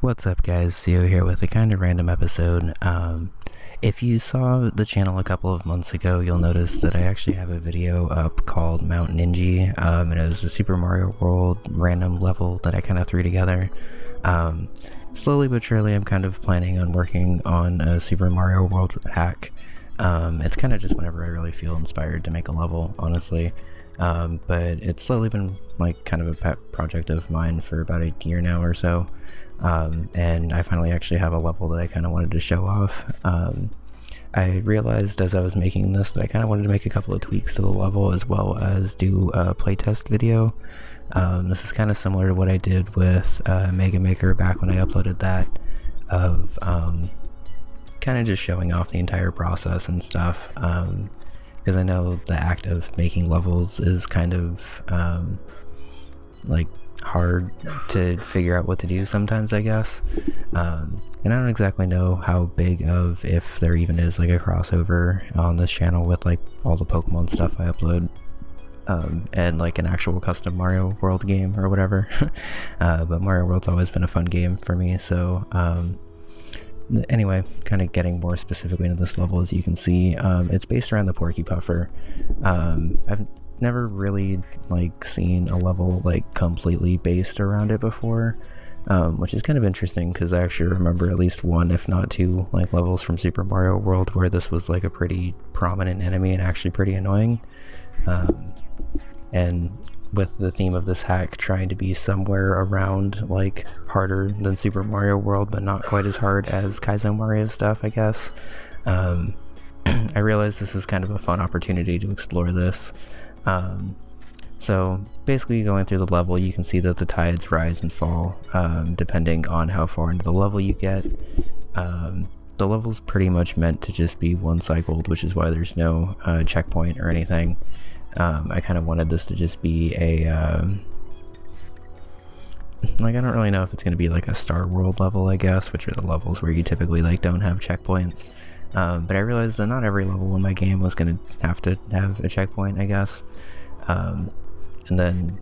What's up guys, CEO here with a kind of random episode. If you saw the channel a couple of months ago, you'll notice that I actually have a video up called Mount Ninji, and it was a Super Mario World random level that I kind of threw together. Slowly but surely I'm kind of planning on working on a Super Mario World hack. It's kind of just whenever I really feel inspired to make a level, honestly. But it's slowly been like kind of a pet project of mine for about a year now or so. And I finally actually have a level that I kind of wanted to show off. I realized as I was making this that I kind of wanted to make a couple of tweaks to the level as well as do a playtest video. This is kind of similar to what I did with Mega Maker back when I uploaded that, of kind of just showing off the entire process and stuff, because I know the act of making levels is kind of like hard to figure out what to do sometimes, I guess. And I don't exactly know how big of, if there even is like a crossover on this channel with like all the Pokemon stuff I upload, and like an actual custom Mario World game or whatever. But Mario World's always been a fun game for me, so anyway, kind of getting more specifically into this level, as you can see, it's based around the Porcupuffer. I've never really like seen a level like completely based around it before, which is kind of interesting because I actually remember at least one, if not two, like levels from Super Mario World where this was like a pretty prominent enemy and actually pretty annoying. And with the theme of this hack trying to be somewhere around like harder than Super Mario World but not quite as hard as Kaizo Mario stuff, I guess, I realized this is kind of a fun opportunity to explore this. So basically going through the level, you can see that the tides rise and fall depending on how far into the level you get. The level's pretty much meant to just be one-cycled, which is why there's no checkpoint or anything. I kind of wanted this to just be a like, I don't really know if it's going to be like a Star World level, I guess, which are the levels where you typically like don't have checkpoints. But I realized that not every level in my game was going to have a checkpoint, I guess. And then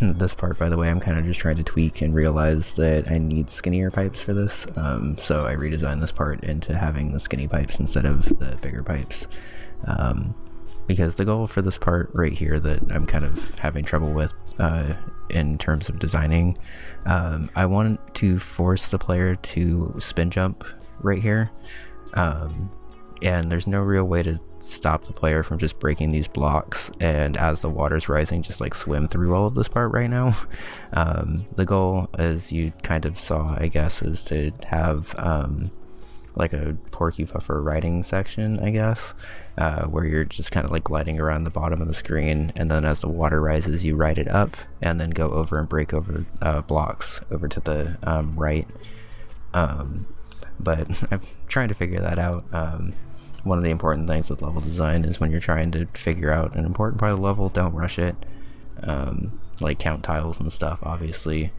this part, by the way, I'm kind of just trying to tweak and realize that I need skinnier pipes for this. So I redesigned this part into having the skinny pipes instead of the bigger pipes. Because the goal for this part right here that I'm kind of having trouble with in terms of designing, I want to force the player to spin jump right here. And there's no real way to stop the player from just breaking these blocks and as the water's rising just like swim through all of this part right now. The goal, as you kind of saw, I guess, is to have like a Porcupuffer riding section, I guess, where you're just kind of like gliding around the bottom of the screen, and then as the water rises you ride it up and then go over and break over blocks over to the right. But I'm trying to figure that out. One of the important things with level design is when you're trying to figure out an important part of the level, don't rush it. Like count tiles and stuff, obviously.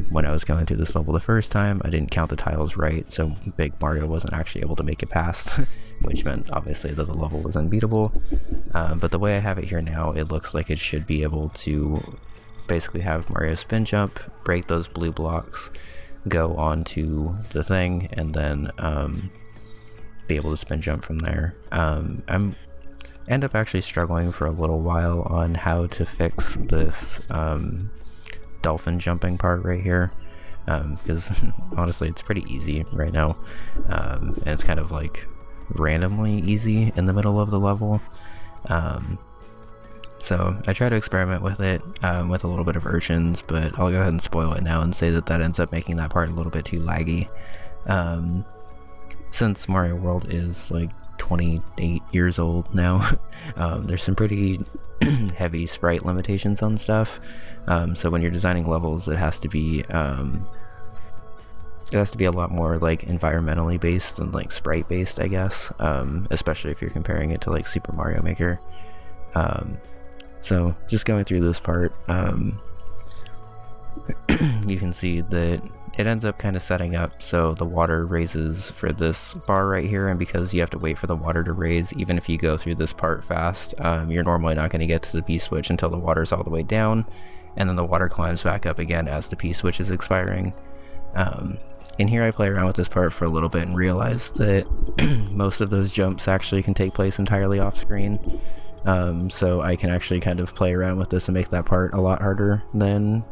When I was going through this level the first time, I didn't count the tiles right, so Big Mario wasn't actually able to make it past, which meant obviously that the level was unbeatable. But the way I have it here now, it looks like it should be able to basically have Mario spin jump, break those blue blocks, go onto the thing, and then be able to spin jump from there. I'm end up actually struggling for a little while on how to fix this dolphin jumping part right here, because honestly it's pretty easy right now, and it's kind of like randomly easy in the middle of the level. So I try to experiment with it with a little bit of urchins, but I'll go ahead and spoil it now and say that that ends up making that part a little bit too laggy. Since Mario World is like 28 years old now, there's some pretty heavy sprite limitations on stuff. So when you're designing levels, it has to be a lot more like environmentally based than like sprite based, I guess, especially if you're comparing it to like Super Mario Maker. So just going through this part, you can see that it ends up kind of setting up so the water raises for this bar right here, and because you have to wait for the water to raise, even if you go through this part fast, you're normally not going to get to the P-switch until the water's all the way down, and then the water climbs back up again as the P-switch is expiring. In here I play around with this part for a little bit and realize that most of those jumps actually can take place entirely off screen. So I can actually kind of play around with this and make that part a lot harder than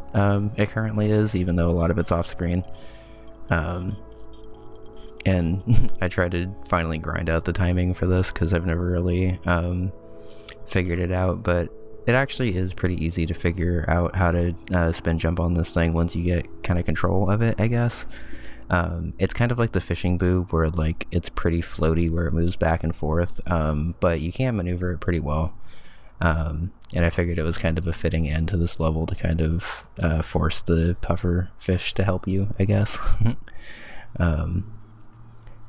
it currently is, even though a lot of it's off screen. And I tried to finally grind out the timing for this because I've never really figured it out, but it actually is pretty easy to figure out how to spin jump on this thing once you get kind of control of it, I guess. It's kind of like the fishing boob where like it's pretty floaty where it moves back and forth, but you can maneuver it pretty well. And I figured it was kind of a fitting end to this level to kind of force the puffer fish to help you, I guess.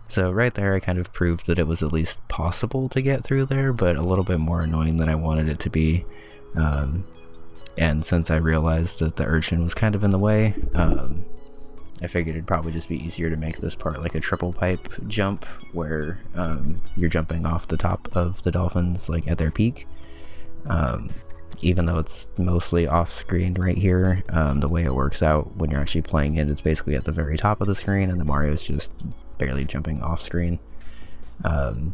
So right there I kind of proved that it was at least possible to get through there, but a little bit more annoying than I wanted it to be. And since I realized that the urchin was kind of in the way, I figured it'd probably just be easier to make this part like a triple pipe jump where you're jumping off the top of the dolphins like at their peak. Even though it's mostly off screen right here, the way it works out when you're actually playing it, it's basically at the very top of the screen and the Mario's just barely jumping off screen. And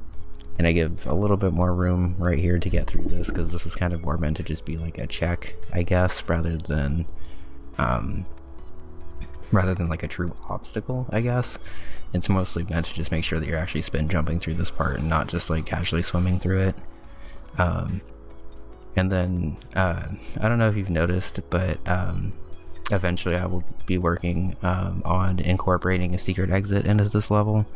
I give a little bit more room right here to get through this because this is kind of more meant to just be like a check, I guess, rather than like a true obstacle, I guess. It's mostly meant to just make sure that you're actually spin jumping through this part and not just like casually swimming through it. And then I don't know if you've noticed, but eventually I will be working on incorporating a secret exit into this level.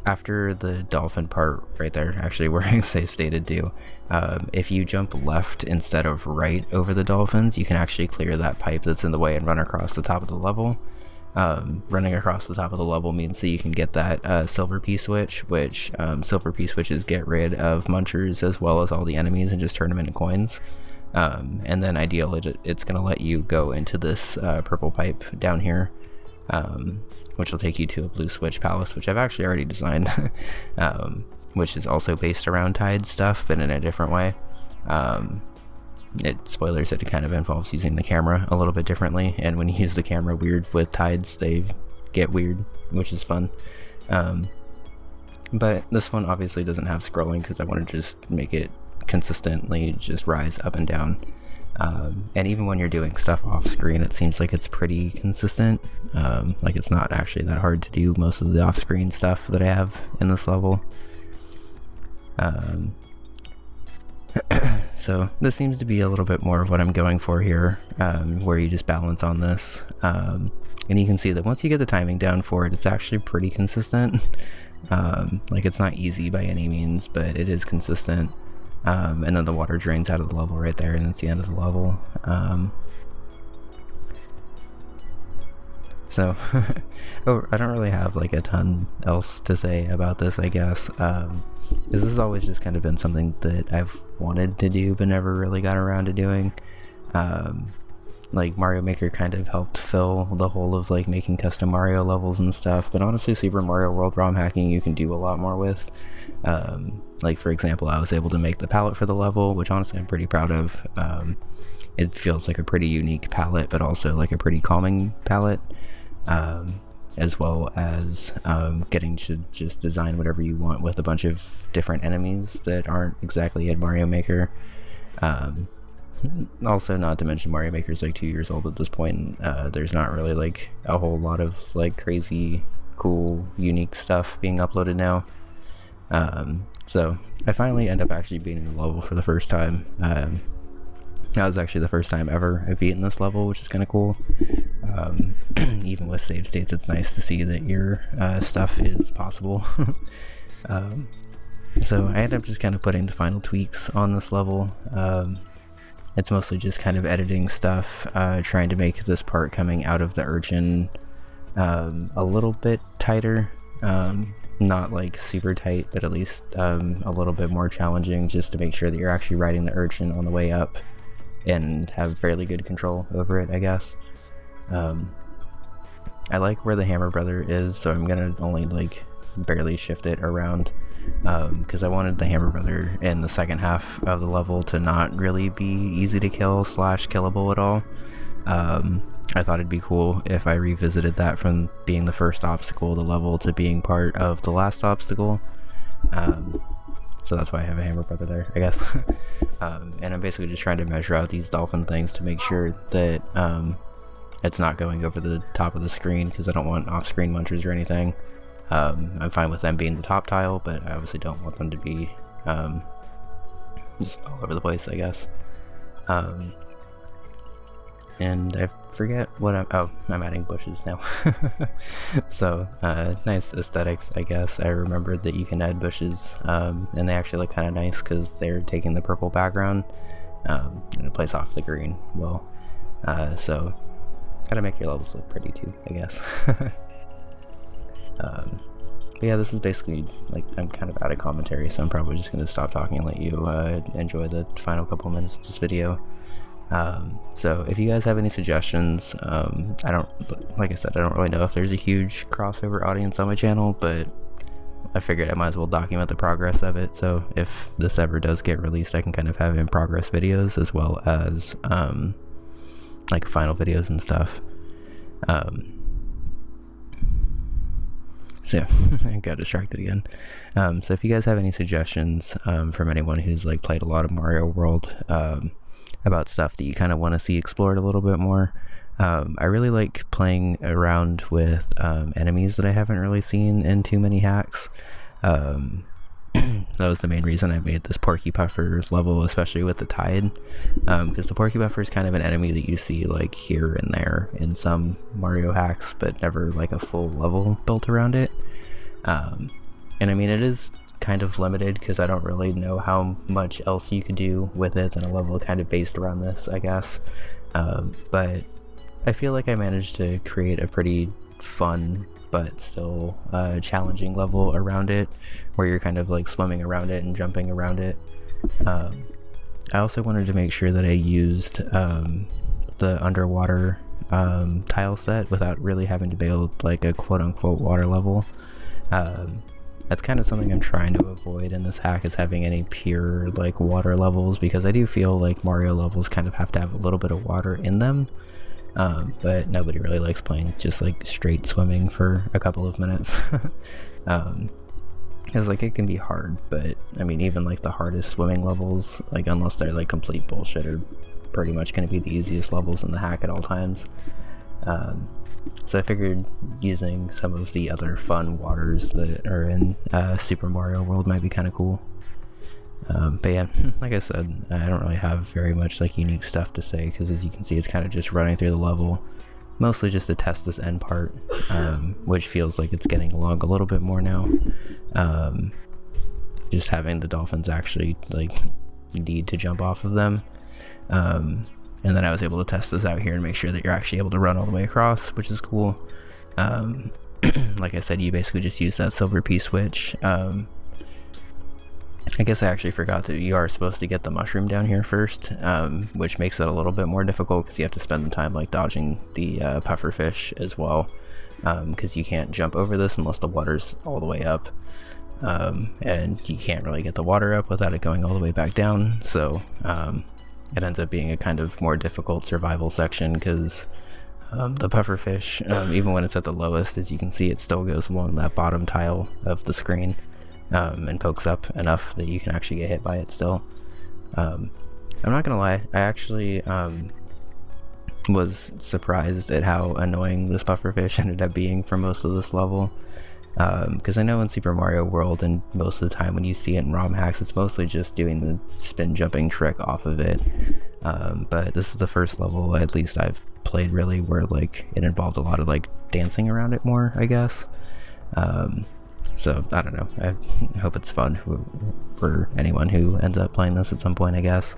After the dolphin part right there, actually where I say stated to, if you jump left instead of right over the dolphins, you can actually clear that pipe that's in the way and run across the top of the level. Running across the top of the level means that you can get that silver P switch, which silver P switches get rid of munchers as well as all the enemies and just turn them into coins. And then ideally it's going to let you go into this purple pipe down here, which will take you to a blue switch palace, which I've actually already designed, which is also based around Tide stuff, but in a different way. Spoilers, it kind of involves using the camera a little bit differently, and when you use the camera weird with Tides, they get weird, which is fun. But this one obviously doesn't have scrolling because I want to just make it consistently just rise up and down. And even when you're doing stuff off screen, it seems like it's pretty consistent. Like it's not actually that hard to do most of the off screen stuff that I have in this level. So this seems to be a little bit more of what I'm going for here, where you just balance on this. And you can see that once you get the timing down for it, it's actually pretty consistent. Like it's not easy by any means, but it is consistent. And then the water drains out of the level right there, and it's the end of the level. So I don't really have like a ton else to say about this, I guess, because this has always just kind of been something that I've wanted to do but never really got around to doing. Like Mario Maker kind of helped fill the hole of like making custom Mario levels and stuff, but honestly Super Mario World ROM hacking you can do a lot more with. Like for example, I was able to make the palette for the level, which honestly I'm pretty proud of. It feels like a pretty unique palette, but also like a pretty calming palette, as well as getting to just design whatever you want with a bunch of different enemies that aren't exactly in Mario Maker. Also, not to mention Mario Maker's like 2 years old at this point. There's not really like a whole lot of like crazy, cool, unique stuff being uploaded now. So I finally end up actually beating the level for the first time. That was actually the first time ever I've beaten this level, which is kind of cool. Even with save states, it's nice to see that your stuff is possible. So I ended up just kind of putting the final tweaks on this level. It's mostly just kind of editing stuff, trying to make this part coming out of the urchin a little bit tighter. Not like super tight, but at least a little bit more challenging, just to make sure that you're actually riding the urchin on the way up and have fairly good control over it, I guess. I like where the Hammer Brother is, so I'm gonna only like barely shift it around, because I wanted the Hammer Brother in the second half of the level to not really be easy to kill / killable at all. I thought it'd be cool if I revisited that from being the first obstacle of the level to being part of the last obstacle. So that's why I have a hammer brother there, I guess. And I'm basically just trying to measure out these dolphin things to make sure that it's not going over the top of the screen, because I don't want off-screen munchers or anything. I'm fine with them being the top tile, but I obviously don't want them to be just all over the place, I guess. And I forget what I'm adding bushes now. So nice aesthetics, I guess. I remembered that you can add bushes, and they actually look kind of nice because they're taking the purple background and it plays off the green well. So gotta make your levels look pretty too, I guess. But yeah, this is basically, like, I'm kind of out of commentary, so I'm probably just gonna stop talking and let you enjoy the final couple minutes of this video. So if you guys have any suggestions, like I said, I don't really know if there's a huge crossover audience on my channel, but I figured I might as well document the progress of it, so if this ever does get released, I can kind of have in progress videos as well as like final videos and stuff. So I got distracted again. So if you guys have any suggestions from anyone who's like played a lot of Mario World, about stuff that you kind of want to see explored a little bit more. I really like playing around with enemies that I haven't really seen in too many hacks. That was the main reason I made this Porcupuffer level, especially with the Tide, because the Porcupuffer is kind of an enemy that you see like here and there in some Mario hacks, but never like a full level built around it. And I mean, it is kind of limited because I don't really know how much else you could do with it than a level kind of based around this, I guess. But I feel like I managed to create a pretty fun but still challenging level around it, where you're kind of like swimming around it and jumping around it. I also wanted to make sure that I used the underwater tile set without really having to build like a quote-unquote water level. That's kind of something I'm trying to avoid in this hack, is having any pure like water levels, because I do feel like Mario levels kind of have to have a little bit of water in them, but nobody really likes playing just like straight swimming for a couple of minutes. Because like it can be hard, but I mean even like the hardest swimming levels, like unless they're like complete bullshit, are pretty much going to be the easiest levels in the hack at all times. So I figured using some of the other fun waters that are in Super Mario World might be kind of cool. But yeah, like I said, I don't really have very much like unique stuff to say, because as you can see, it's kind of just running through the level, mostly just to test this end part, which feels like it's getting along a little bit more now. Just having the dolphins actually like need to jump off of them. And then I was able to test this out here and make sure that you're actually able to run all the way across, which is cool. Like I said, you basically just use that silver P switch. I guess I actually forgot that you are supposed to get the mushroom down here first, which makes it a little bit more difficult because you have to spend the time like dodging the puffer fish as well, because you can't jump over this unless the water's all the way up, and you can't really get the water up without it going all the way back down. So it ends up being a kind of more difficult survival section, because the pufferfish, even when it's at the lowest, as you can see, it still goes along that bottom tile of the screen, and pokes up enough that you can actually get hit by it still. I'm not gonna lie, I actually was surprised at how annoying this pufferfish ended up being for most of this level. Because I know in Super Mario World, and most of the time when you see it in ROM hacks, it's mostly just doing the spin jumping trick off of it. But this is the first level, at least I've played really, where like it involved a lot of like dancing around it more, I guess. So I don't know, I hope it's fun for anyone who ends up playing this at some point, I guess.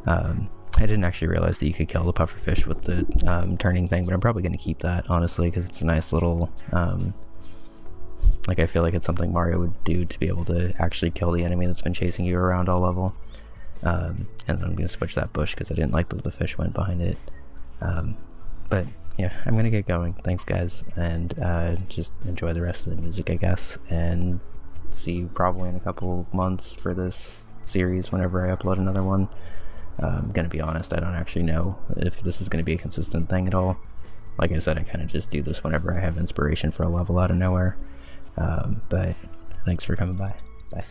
I didn't actually realize that you could kill the pufferfish with the turning thing, but I'm probably going to keep that, honestly, because it's a nice little like, I feel like it's something Mario would do to be able to actually kill the enemy that's been chasing you around all level. And then I'm going to switch that bush because I didn't like that the fish went behind it. But yeah, I'm going to get going. Thanks guys, and just enjoy the rest of the music, I guess, and see you probably in a couple months for this series whenever I upload another one. I'm going to be honest, I don't actually know if this is going to be a consistent thing at all. Like I said, I kind of just do this whenever I have inspiration for a level out of nowhere. But thanks for coming by. Bye.